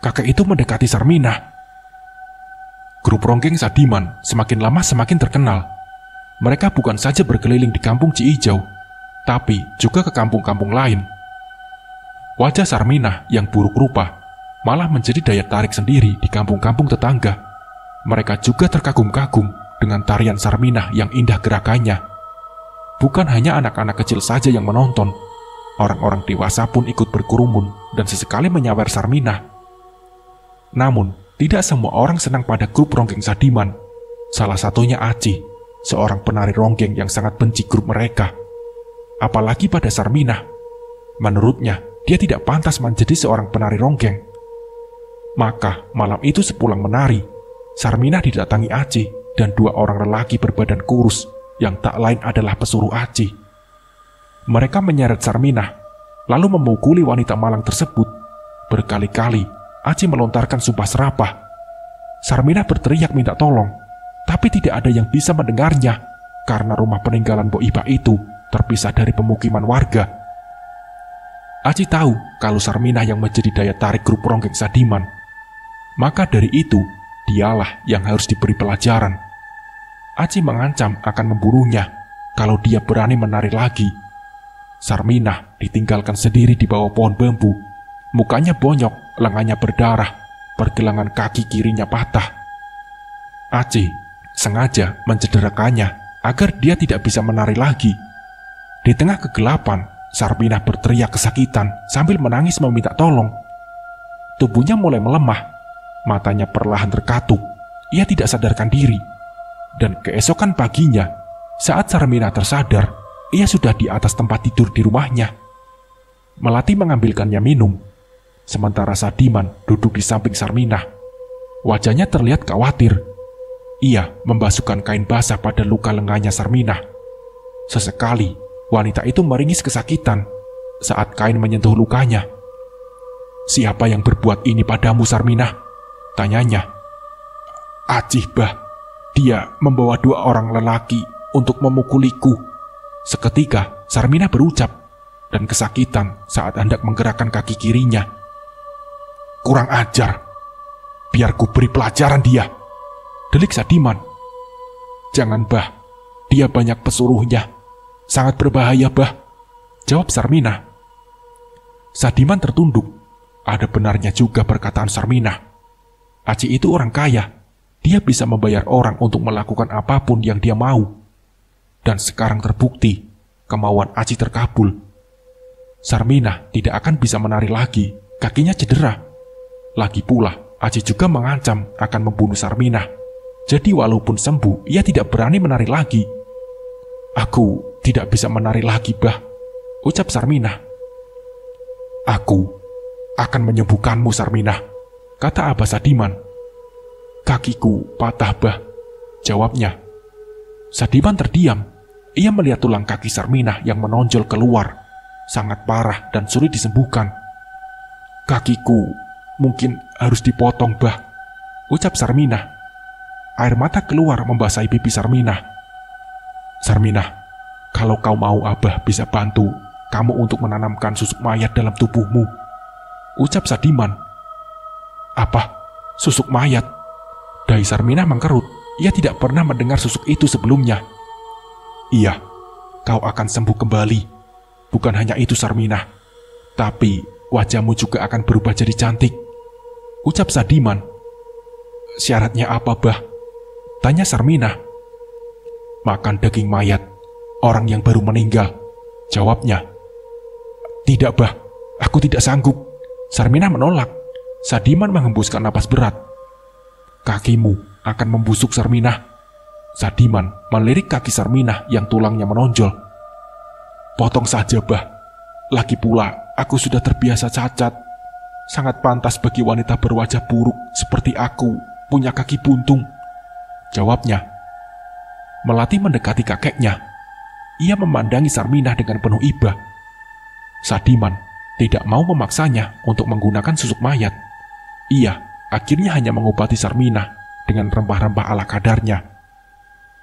Kakek itu mendekati Sarminah. Grup ronggeng Sadiman semakin lama semakin terkenal. Mereka bukan saja berkeliling di kampung Ciijau, tapi juga ke kampung-kampung lain. Wajah Sarminah yang buruk rupa malah menjadi daya tarik sendiri di kampung-kampung tetangga. Mereka juga terkagum-kagum dengan tarian Sarminah yang indah gerakannya. Bukan hanya anak-anak kecil saja yang menonton, Orang-orang dewasa pun ikut berkerumun dan sesekali menyawer Sarminah. Namun, tidak semua orang senang pada grup ronggeng Sadiman. Salah satunya Aci, seorang penari ronggeng yang sangat benci grup mereka. Apalagi pada Sarminah. Menurutnya, dia tidak pantas menjadi seorang penari ronggeng. Maka, malam itu sepulang menari, Sarminah didatangi Aci dan dua orang lelaki berbadan kurus yang tak lain adalah pesuruh Aci. Mereka menyeret Sarminah, lalu memukuli wanita malang tersebut. Berkali-kali, Aci melontarkan sumpah serapah. Sarminah berteriak minta tolong, tapi tidak ada yang bisa mendengarnya karena rumah peninggalan Mbok Iba itu terpisah dari pemukiman warga. Aci tahu kalau Sarminah yang menjadi daya tarik grup ronggeng Sadiman. Maka dari itu, dialah yang harus diberi pelajaran. Aci mengancam akan membunuhnya kalau dia berani menari lagi. Sarminah ditinggalkan sendiri di bawah pohon bambu. Mukanya bonyok, lengannya berdarah, pergelangan kaki kirinya patah. Aci sengaja mencederakannya agar dia tidak bisa menari lagi. Di tengah kegelapan, Sarminah berteriak kesakitan sambil menangis meminta tolong. Tubuhnya mulai melemah, matanya perlahan terkatup. Ia tidak sadarkan diri. Dan keesokan paginya, saat Sarminah tersadar, ia sudah di atas tempat tidur di rumahnya. Melati mengambilkannya minum, sementara Sadiman duduk di samping Sarminah. Wajahnya terlihat khawatir. Ia membasuhkan kain basah pada luka lengannya Sarminah. Sesekali, wanita itu meringis kesakitan saat kain menyentuh lukanya. "Siapa yang berbuat ini padamu, Sarminah?" tanyanya. "Acih, Bah. Dia membawa dua orang lelaki untuk memukuliku." Seketika, Sarminah berucap dan kesakitan saat hendak menggerakkan kaki kirinya. "Kurang ajar. Biar ku beri pelajaran dia," delik Sadiman. "Jangan, Bah. Dia banyak pesuruhnya. Sangat berbahaya, Bah," jawab Sarminah. Sadiman tertunduk. Ada benarnya juga perkataan Sarminah. Aci itu orang kaya. Dia bisa membayar orang untuk melakukan apapun yang dia mau. Dan sekarang terbukti, kemauan Aci terkabul. Sarminah tidak akan bisa menari lagi, kakinya cedera. Lagi pula, Aci juga mengancam akan membunuh Sarminah. Jadi walaupun sembuh, ia tidak berani menari lagi. "Aku tidak bisa menari lagi, Bah," ucap Sarminah. "Aku akan menyembuhkanmu, Sarminah," kata Abah Sadiman. "Kakiku patah, Bah," jawabnya. Sadiman terdiam. Ia melihat tulang kaki Sarminah yang menonjol keluar, sangat parah dan sulit disembuhkan. "Kakiku mungkin harus dipotong, Bah," ucap Sarminah. Air mata keluar membasahi pipi Sarminah. "Sarminah, kalau kau mau, Abah bisa bantu kamu untuk menanamkan susuk mayat dalam tubuhmu," ucap Sadiman. "Apa? Susuk mayat?" Dahi Sarminah mengkerut. Ia tidak pernah mendengar susuk itu sebelumnya. "Iya, kau akan sembuh kembali. Bukan hanya itu, Sarminah, tapi wajahmu juga akan berubah jadi cantik," ucap Sadiman. "Syaratnya apa, Bah?" tanya Sarminah. "Makan daging mayat, orang yang baru meninggal," jawabnya. "Tidak, Bah, aku tidak sanggup," Sarminah menolak. Sadiman menghembuskan napas berat. "Kakimu akan membusuk, Sarminah." Sadiman melirik kaki Sarminah yang tulangnya menonjol. "Potong saja, Bah. Lagi pula, aku sudah terbiasa cacat. Sangat pantas bagi wanita berwajah buruk seperti aku punya kaki buntung," jawabnya. Melati mendekati kakeknya. Ia memandangi Sarminah dengan penuh iba. Sadiman tidak mau memaksanya untuk menggunakan susuk mayat. Ia akhirnya hanya mengobati Sarminah dengan rempah-rempah ala kadarnya.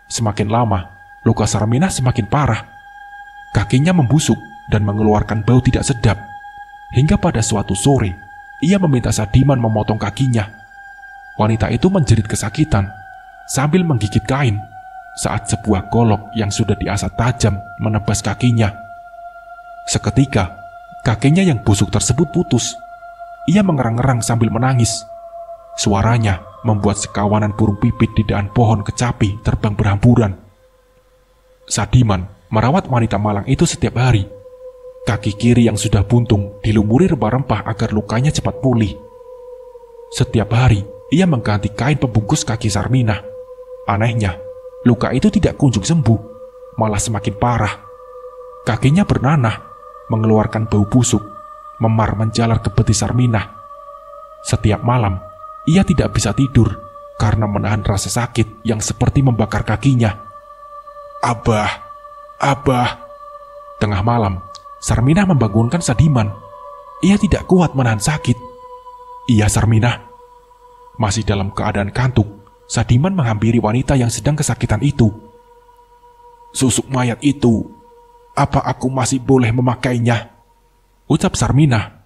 Semakin lama, luka Sarminah semakin parah. Kakinya membusuk dan mengeluarkan bau tidak sedap. Hingga pada suatu sore, ia meminta Sadiman memotong kakinya. Wanita itu menjerit kesakitan sambil menggigit kain saat sebuah golok yang sudah diasah tajam menebas kakinya. Seketika, kakinya yang busuk tersebut putus. Ia mengerang-ngerang sambil menangis. Suaranya membuat sekawanan burung pipit di dahan pohon kecapi terbang berhamburan. Sadiman merawat wanita malang itu setiap hari. Kaki kiri yang sudah buntung dilumuri rempah-rempah agar lukanya cepat pulih. Setiap hari, ia mengganti kain pembungkus kaki Sarminah. Anehnya, luka itu tidak kunjung sembuh, malah semakin parah. Kakinya bernanah, mengeluarkan bau busuk, memar menjalar ke betis Sarminah. Setiap malam, ia tidak bisa tidur karena menahan rasa sakit yang seperti membakar kakinya. Abah, Abah. Tengah malam, Sarminah membangunkan Sadiman. Ia tidak kuat menahan sakit. Iya, Sarminah. Masih dalam keadaan kantuk, Sadiman menghampiri wanita yang sedang kesakitan itu. Susuk mayat itu, apa aku masih boleh memakainya? Ucap Sarminah.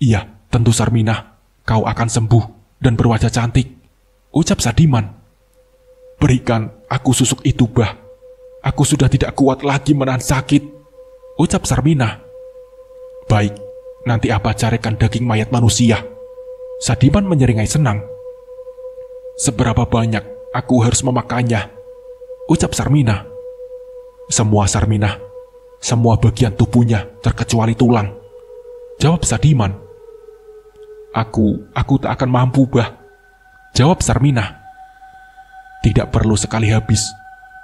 Iya, tentu Sarminah, kau akan sembuh dan berwajah cantik. Ucap Sadiman. Berikan aku susuk itu, Bah. Aku sudah tidak kuat lagi menahan sakit. Ucap Sarminah. Baik, nanti Abah carikan daging mayat manusia. Sadiman menyeringai senang. Seberapa banyak aku harus memakannya? Ucap Sarminah. Semua, Sarminah. Semua bagian tubuhnya terkecuali tulang. Jawab Sadiman. Aku tak akan mampu, Bah. Jawab Sarminah. Tidak perlu sekali habis.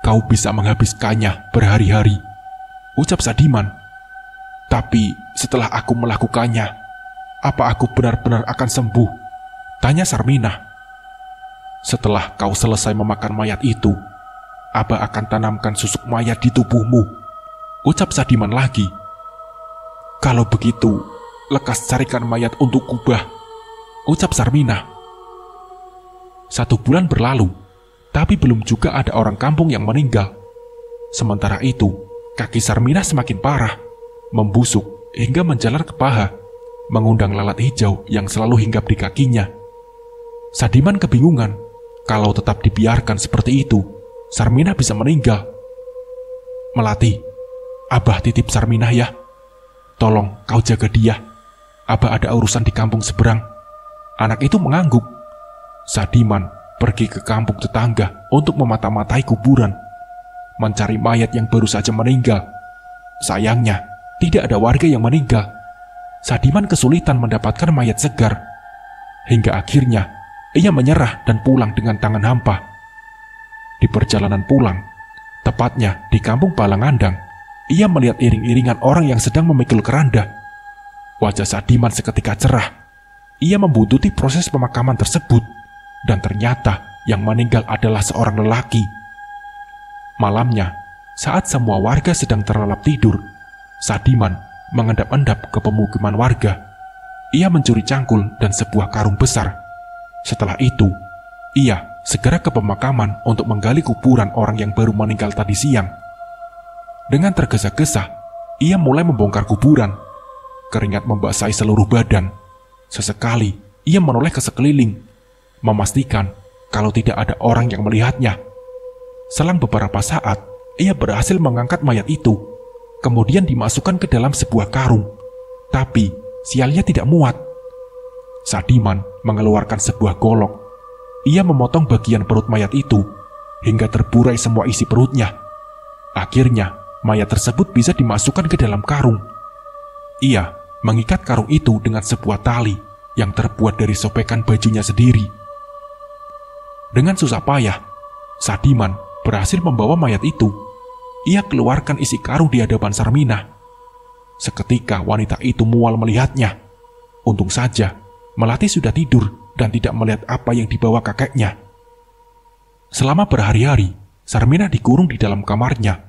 Kau bisa menghabiskannya berhari-hari. Ucap Sadiman. Tapi setelah aku melakukannya, apa aku benar-benar akan sembuh? Tanya Sarminah. Setelah kau selesai memakan mayat itu, Abah akan tanamkan susuk mayat di tubuhmu. Ucap Sadiman lagi. Kalau begitu, lekas carikan mayat untukku, Bah. Ucap Sarminah. 1 bulan berlalu, tapi belum juga ada orang kampung yang meninggal. Sementara itu, kaki Sarminah semakin parah, membusuk hingga menjalar ke paha, mengundang lalat hijau yang selalu hinggap di kakinya. Sadiman kebingungan, kalau tetap dibiarkan seperti itu, Sarminah bisa meninggal. Melati, Abah titip Sarminah ya. Tolong kau jaga dia. Abah ada urusan di kampung seberang. Anak itu mengangguk. Sadiman pergi ke kampung tetangga untuk memata-matai kuburan, mencari mayat yang baru saja meninggal. Sayangnya, tidak ada warga yang meninggal. Sadiman kesulitan mendapatkan mayat segar. Hingga akhirnya, ia menyerah dan pulang dengan tangan hampa. Di perjalanan pulang, tepatnya di kampung Balangandang, ia melihat iring-iringan orang yang sedang memikul keranda. Wajah Sadiman seketika cerah. Ia membuntuti proses pemakaman tersebut, dan ternyata yang meninggal adalah seorang lelaki. Malamnya, saat semua warga sedang terlelap tidur, Sadiman mengendap-endap ke pemukiman warga. Ia mencuri cangkul dan sebuah karung besar. Setelah itu, ia segera ke pemakaman untuk menggali kuburan orang yang baru meninggal tadi siang. Dengan tergesa-gesa, ia mulai membongkar kuburan. Keringat membasahi seluruh badan. Sesekali, ia menoleh ke sekeliling, memastikan kalau tidak ada orang yang melihatnya. Selang beberapa saat, ia berhasil mengangkat mayat itu, kemudian dimasukkan ke dalam sebuah karung. Tapi, sialnya tidak muat. Sadiman mengeluarkan sebuah golok. Ia memotong bagian perut mayat itu, hingga terburai semua isi perutnya. Akhirnya, mayat tersebut bisa dimasukkan ke dalam karung. Ia mengikat karung itu dengan sebuah tali yang terbuat dari sobekan bajunya sendiri. Dengan susah payah, Sadiman berhasil membawa mayat itu. Ia keluarkan isi karung di hadapan Sarminah. Seketika wanita itu mual melihatnya. Untung saja, Melati sudah tidur dan tidak melihat apa yang dibawa kakeknya. Selama berhari-hari, Sarminah dikurung di dalam kamarnya.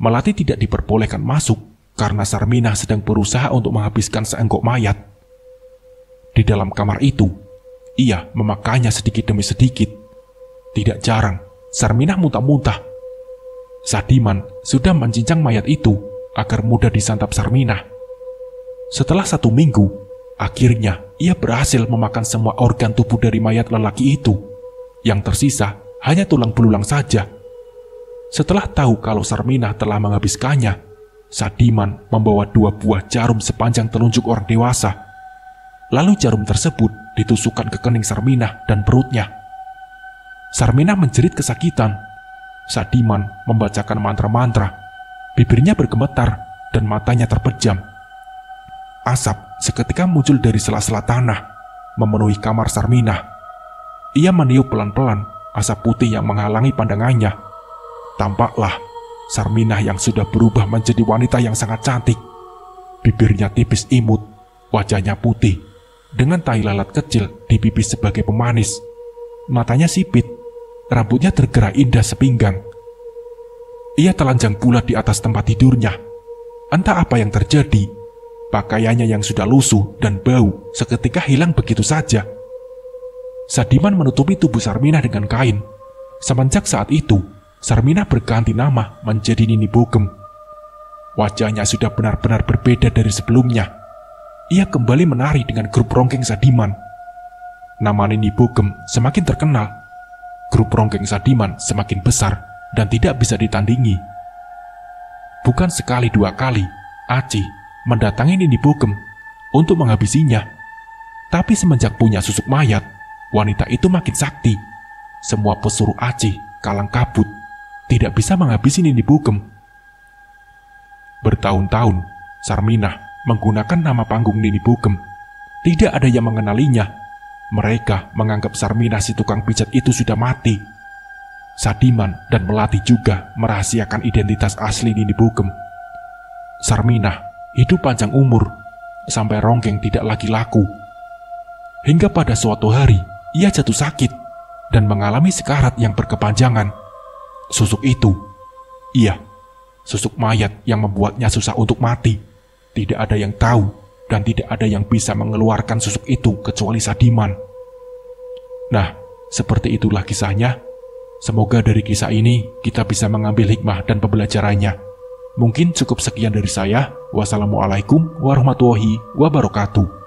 Melati tidak diperbolehkan masuk karena Sarminah sedang berusaha untuk menghabiskan seenggok mayat. Di dalam kamar itu, ia memakannya sedikit demi sedikit. Tidak jarang, Sarminah muntah-muntah. Sadiman sudah mencincang mayat itu agar mudah disantap Sarminah. Setelah 1 minggu, akhirnya ia berhasil memakan semua organ tubuh dari mayat lelaki itu. Yang tersisa hanya tulang belulang saja. Setelah tahu kalau Sarminah telah menghabiskannya, Sadiman membawa 2 buah jarum sepanjang telunjuk orang dewasa. Lalu jarum tersebut ditusukkan ke kening Sarminah dan perutnya. Sarminah menjerit kesakitan. Sadiman membacakan mantra-mantra. Bibirnya bergemetar dan matanya terpejam. Asap seketika muncul dari sela-sela tanah, memenuhi kamar Sarminah. Ia meniup pelan-pelan asap putih yang menghalangi pandangannya. Tampaklah Sarminah yang sudah berubah menjadi wanita yang sangat cantik. Bibirnya tipis imut, wajahnya putih, dengan tai lalat kecil di pipi sebagai pemanis. Matanya sipit, rambutnya tergerak indah sepinggang. Ia telanjang bulat di atas tempat tidurnya. Entah apa yang terjadi, pakaiannya yang sudah lusuh dan bau seketika hilang begitu saja. Sadiman menutupi tubuh Sarminah dengan kain. Semenjak saat itu, Sarminah berganti nama menjadi Nini Bogem. Wajahnya sudah benar-benar berbeda dari sebelumnya. Ia kembali menari dengan grup Ronggeng Sadiman. Nama Nini Bogem semakin terkenal. Grup Ronggeng Sadiman semakin besar dan tidak bisa ditandingi. Bukan sekali dua kali, Aci mendatangi Nini Bogem untuk menghabisinya. Tapi semenjak punya susuk mayat, wanita itu makin sakti. Semua pesuruh Aci kalang kabut, tidak bisa menghabisi Nini Bogem. Bertahun-tahun, Sarminah menggunakan nama panggung Nini Bogem. Tidak ada yang mengenalinya. Mereka menganggap Sarminah si tukang pijat itu sudah mati. Sadiman dan Melati juga merahasiakan identitas asli Nini Bogem. Sarminah hidup panjang umur, sampai Ronggeng tidak lagi laku. Hingga pada suatu hari, ia jatuh sakit dan mengalami sekarat yang berkepanjangan. Susuk itu, iya, susuk mayat yang membuatnya susah untuk mati. Tidak ada yang tahu dan tidak ada yang bisa mengeluarkan susuk itu kecuali Sadiman. Nah, seperti itulah kisahnya. Semoga dari kisah ini kita bisa mengambil hikmah dan pembelajarannya. Mungkin cukup sekian dari saya. Wassalamualaikum warahmatullahi wabarakatuh.